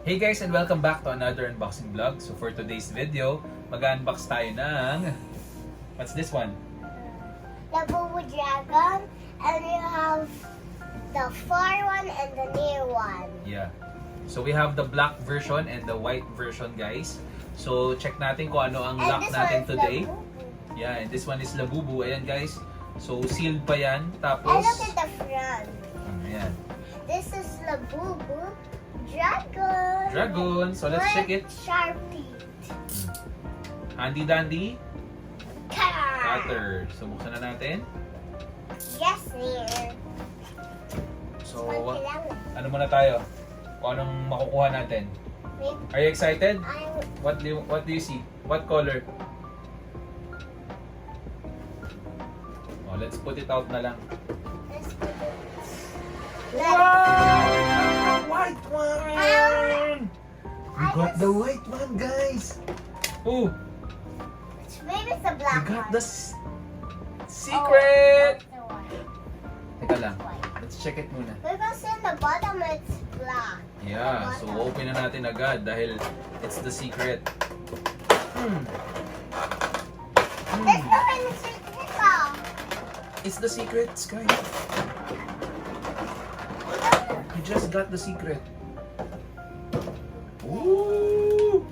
Hey guys, and welcome back to another unboxing vlog. So for today's video, mag-unbox tayo ng... What's this one? The Boo Dragon, and you have the far one and the near one. Yeah. So we have the black version and the white version, guys. So check natin kung ano ang And lock this natin one is today. the Boo Boo. Yeah, and this one is Labubu. Ayan guys. So sealed pa yan. And Tapos... look at the front. Ayan. This is the Boo Boo Dragon. Dragon. So let's check it. Sharp teeth. Handy dandy Cutter. cutter. So buksan na natin. Yes, dear. So Kailangan. ano muna tayo? Kung anong makukuha natin. Wait, Are you excited? I'm... What do you see? What color? Oh, let's put it out na lang. Let's put it. Wow! White one! We I got just- the white one, guys. Oh, Maybe it's the we black got one. the secret. Oh, that's the one. Teka lang. White. Let's check it muna. Because in the bottom it's black. Yeah, so open na natin agad dahil it's the secret. There's no any secret now. It's the secret, Sky. You just got the secret. Ooh!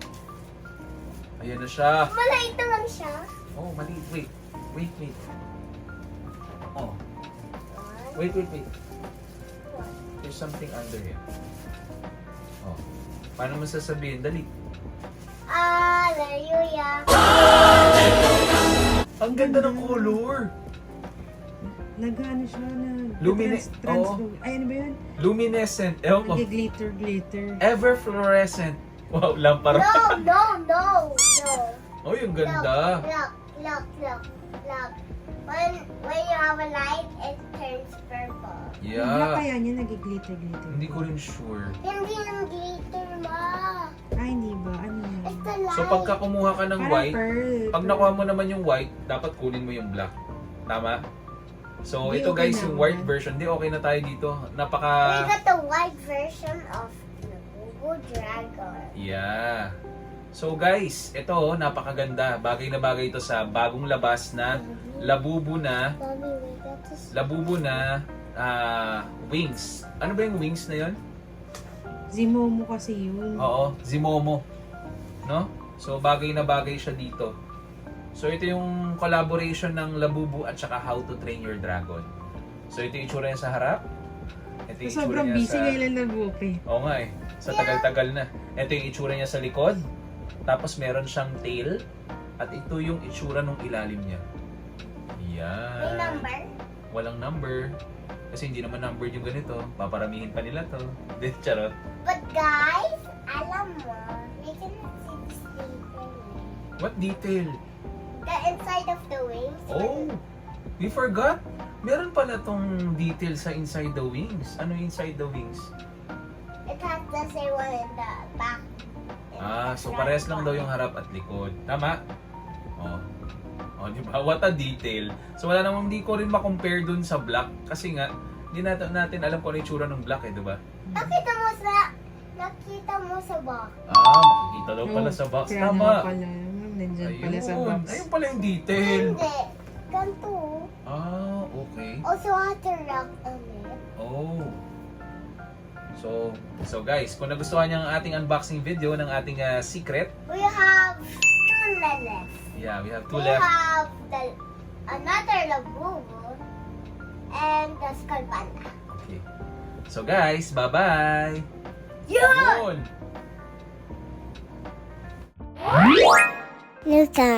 Ayan na siya. Maliit na lang siya. Oh, mali. Wait. Oh, wait. There's something under here. Oh. Paano mo sasabihin? Dali. Hallelujah. Ang ganda ng color. Nag-ano siya, Ay, ano ba yun? Luminescent. Ewan ko. Nag-glitter. Ever fluorescent. Wow, lampara. No. Oh, yung ganda. Look. When you have a light, it turns purple. Yung black Yeah. kaya niya nag-glitter. Hindi ko rin sure. Hindi yung glitter, ma. Ay, hindi ba? Ano yan? It's the light. So pagka kumuha ka ng Parang white, pearl. pag nakuha mo naman yung white, dapat kunin mo yung black. Tama? So Di ito okay guys, na yung ako white yan. version. Di okay na tayo dito. We Napaka... got the white version of the Boo Dragon. Yeah. So guys, ito napakaganda. Bagay na bagay ito sa bagong labas na Labubu na Mommy, we got this. Labubu na wings. Ano ba yung wings na yon? Zimomo kasi yun. Oo, Zimomo. No? So bagay na bagay siya dito. So ito yung collaboration ng Labubu at saka How to Train Your Dragon. So ito yung itsura niya sa harap. Ito yung itsura Sobrang niya busy sa... ngayon na book eh. Oo nga eh. Sa tagal-tagal na. Ito yung itsura niya sa likod. Tapos meron siyang tail. At ito yung itsura ng ilalim niya. Yan. May number? Walang number. Kasi hindi naman numbered yung ganito. Paparamihin pa nila to. Hindi, charot. But guys, alam mo, we can see this detail. What detail? The inside of the wings. Oh! We forgot. Meron pala tong detail sa inside the wings. Ano yung inside the wings? It has the same one in the back. So parehas lang daw yung harap at likod. Tama? Oh. Oh, di ba? What a detail. So wala namang, hindi ko rin ma-compare dun sa black kasi nga hindi natin alam kung ano yung tsura ng black eh, di ba? Nakita mo sa box. Makikita daw pala sa box. Kaya Tama. nga pala. Nandyan pala sa box. Ayun pala yung detail. Hindi. Ganito. Okay. Also has a rock on it. Oh. So guys, kung nagustuhan niyo ang ating unboxing video ng ating secret, We have two left. yeah, we have two We left. have another Labubu and the Skull Panda. Okay. So guys, bye-bye. Yun! Yun! Luta.